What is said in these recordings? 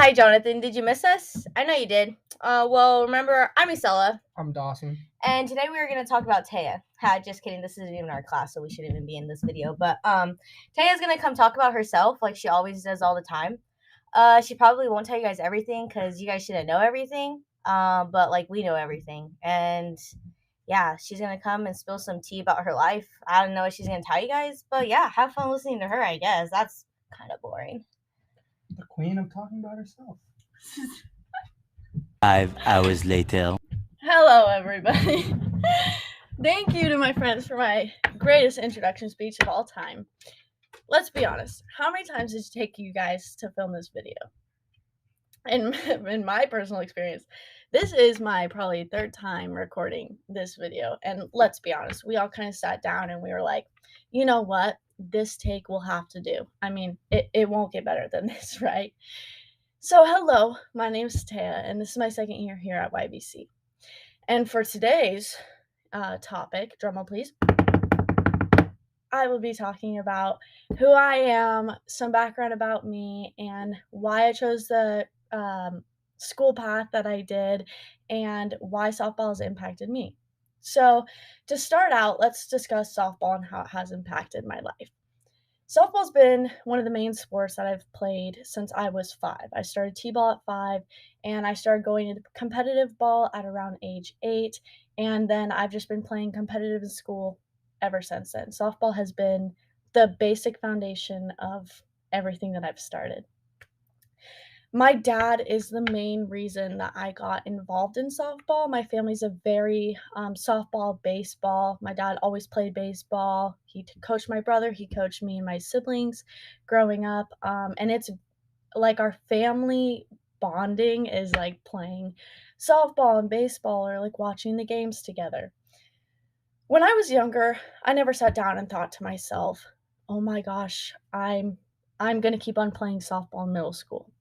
Hi, Jonathan. Did you miss us? I know you did. Well, remember, I'm Isella, I'm Dawson. and today we were going to talk about Taya. Ha, just kidding. This isn't even our class, so we shouldn't even be in this video. But Taya's going to come talk about herself, like she always does all the time. She probably won't tell you guys everything because you guys shouldn't know everything. But like we know everything, and yeah, she's gonna come and spill some tea about her life. I don't know what she's gonna tell you guys, but yeah, have fun listening to her. I guess that's kind of boring. The queen of talking about herself. 5 hours later. Hello, everybody. Thank you to my friends for my greatest introduction speech of all time. Let's be honest. How many times did it take you guys to film this video? In my personal experience, this is my probably third time recording this video. And let's be honest, we all kind of sat down and we were like, you know what? This take will have to do. I mean, it won't get better than this, right? So, hello, my name is Taya, and this is my second year here at YBC. And for today's topic, drumroll please, I will be talking about who I am, some background about me, and why I chose the school path that I did, and why softball has impacted me. So, to start out, let's discuss softball and how it has impacted my life. Softball's been one of the main sports that I've played since I was 5. I started T-ball at 5, and I started going into competitive ball at around age 8, and then I've just been playing competitive in school ever since then. Softball has been the basic foundation of everything that I've started. My dad is the main reason that I got involved in softball. My family's a very softball, baseball. My dad always played baseball. He coached my brother. He coached me and my siblings growing up. And it's like our family bonding is like playing softball and baseball or like watching the games together. When I was younger, I never sat down and thought to myself, "Oh my gosh, I'm going to keep on playing softball in middle school."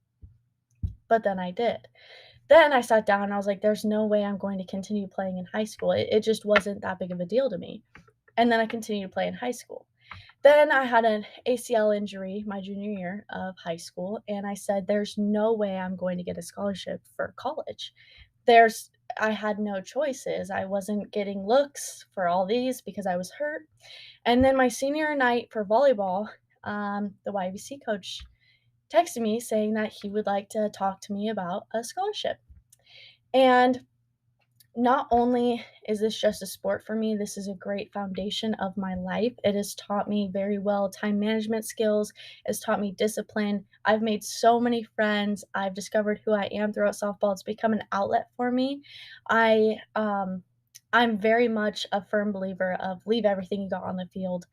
But then I did. Then I sat down and I was like, there's no way I'm going to continue playing in high school. It just wasn't that big of a deal to me. And then I continued to play in high school. Then I had an ACL injury my junior year of high school, and I said, there's no way I'm going to get a scholarship for college. I had no choices. I wasn't getting looks for all these because I was hurt. And then my senior night for volleyball, the YVC coach texted me saying that he would like to talk to me about a scholarship. And not only is this just a sport for me, this is a great foundation of my life. It has taught me very well time management skills. It's taught me discipline. I've made so many friends. I've discovered who I am throughout softball. It's become an outlet for me. I'm very much a firm believer of leave everything you got on the field.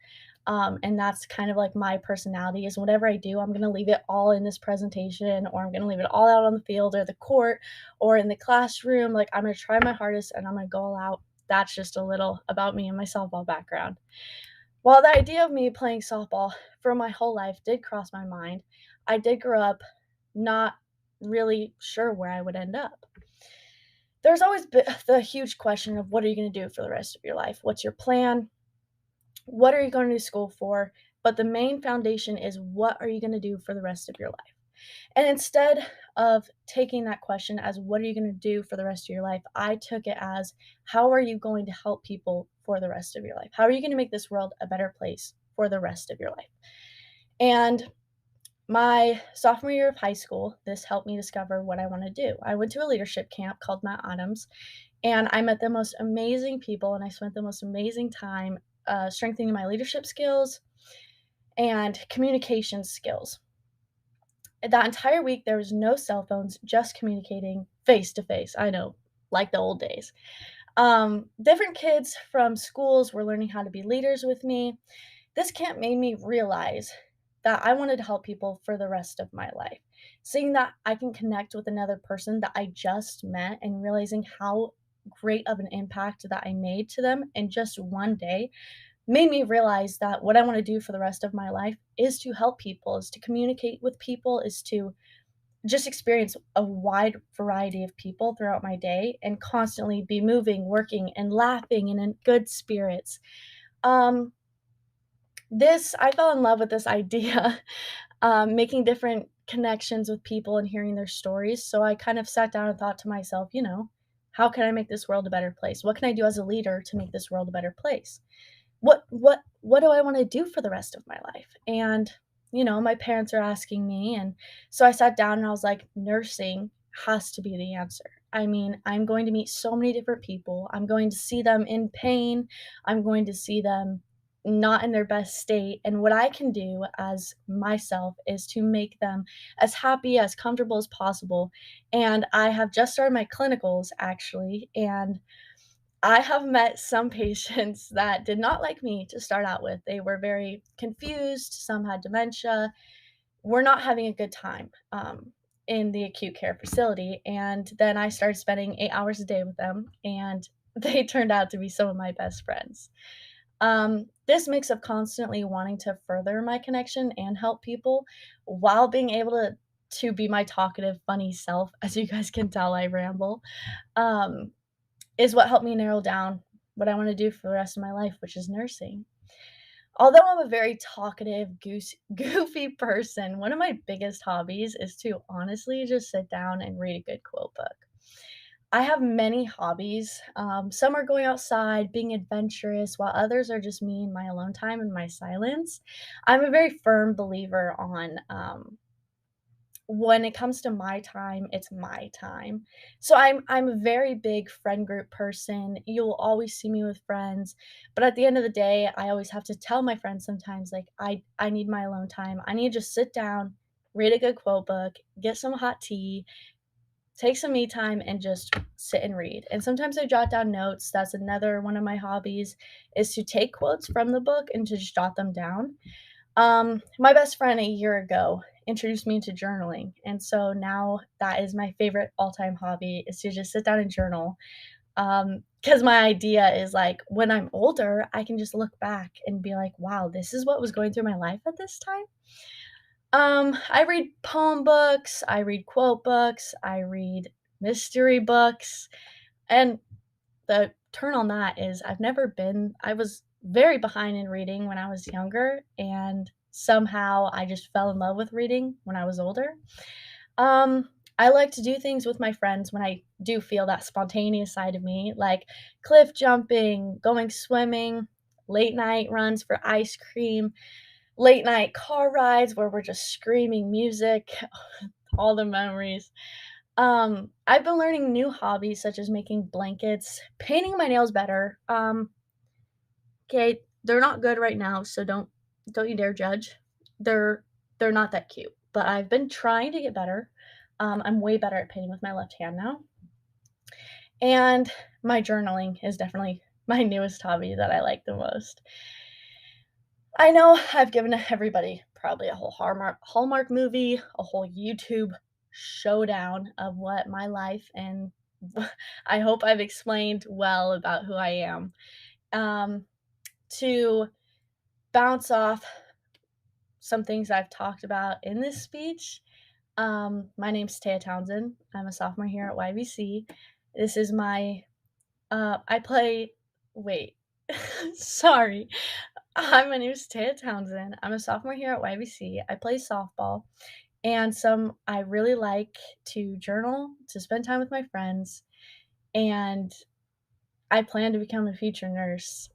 And that's kind of like my personality is whatever I do, I'm going to leave it all in this presentation, or I'm going to leave it all out on the field or the court or in the classroom. Like, I'm going to try my hardest and I'm going to go all out. That's just a little about me and my softball background. While the idea of me playing softball for my whole life did cross my mind, I did grow up not really sure where I would end up. There's always been the huge question of what are you going to do for the rest of your life? What's your plan? What are you going to school for? But the main foundation is what are you going to do for the rest of your life? And instead of taking that question as what are you going to do for the rest of your life, I took it as how are you going to help people for the rest of your life? How are you going to make this world a better place for the rest of your life? And my sophomore year of high school, this helped me discover what I want to do. I went to a leadership camp called Matt Adams, and I met the most amazing people, and I spent the most amazing time strengthening my leadership skills and communication skills. That entire week, there was no cell phones, just communicating face to face. I know, like the old days. Different kids from schools were learning how to be leaders with me. This camp made me realize that I wanted to help people for the rest of my life. Seeing that I can connect with another person that I just met and realizing how great of an impact that I made to them in just one day made me realize that what I want to do for the rest of my life is to help people, is to communicate with people, is to just experience a wide variety of people throughout my day and constantly be moving, working, and laughing and in good spirits. I fell in love with this idea, making different connections with people and hearing their stories. So I kind of sat down and thought to myself, how can I make this world a better place? What can I do as a leader to make this world a better place? What do I want to do for the rest of my life? And my parents are asking me, and so I sat down and I was like, nursing has to be the answer. I mean, I'm going to meet so many different people. I'm going to see them in pain. I'm going to see them not in their best state. And what I can do as myself is to make them as happy, as comfortable as possible. And I have just started my clinicals actually. And I have met some patients that did not like me to start out with. They were very confused. Some had dementia. We're not having a good time in the acute care facility. And then I started spending 8 hours a day with them, and they turned out to be some of my best friends. This mix of constantly wanting to further my connection and help people while being able to be my talkative, funny self, as you guys can tell, I ramble. Um, is what helped me narrow down what I want to do for the rest of my life, which is nursing. Although I'm a very talkative, goofy person, one of my biggest hobbies is to honestly just sit down and read a good quote book. I have many hobbies. Some are going outside, being adventurous, while others are just me in my alone time and my silence. I'm a very firm believer on when it comes to my time, it's my time. So I'm a very big friend group person. You'll always see me with friends, but at the end of the day, I always have to tell my friends sometimes like I need my alone time. I need to just sit down, read a good quote book, get some hot tea, take some me time and just sit and read. And sometimes I jot down notes. That's another one of my hobbies is to take quotes from the book and to just jot them down. My best friend a year ago introduced me to journaling, and so now that is my favorite all-time hobby is to just sit down and journal. Because my idea is like when I'm older, I can just look back and be like, "Wow, this is what was going through my life at this time." I read poem books, I read quote books, I read mystery books, and the turn on that is I was very behind in reading when I was younger, and somehow I just fell in love with reading when I was older. I like to do things with my friends when I do feel that spontaneous side of me, like cliff jumping, going swimming, late night runs for ice cream, late night car rides where we're just screaming music, all the memories. I've been learning new hobbies such as making blankets, painting my nails better. Okay, they're not good right now, so don't you dare judge. They're they're not that cute, but I've been trying to get better. I'm way better at painting with my left hand now. And my journaling is definitely my newest hobby that I like the most. I know I've given everybody probably a whole Hallmark movie, a whole YouTube showdown of what my life and I hope I've explained well about who I am. Um, to bounce off some things I've talked about in this speech, my name's Taya Townsend. I'm a sophomore here at YVC. This is my, I play, wait, sorry. Hi, my name is Taya Townsend. I'm a sophomore here at YVC. I play softball, and I really like to journal, to spend time with my friends, and I plan to become a future nurse.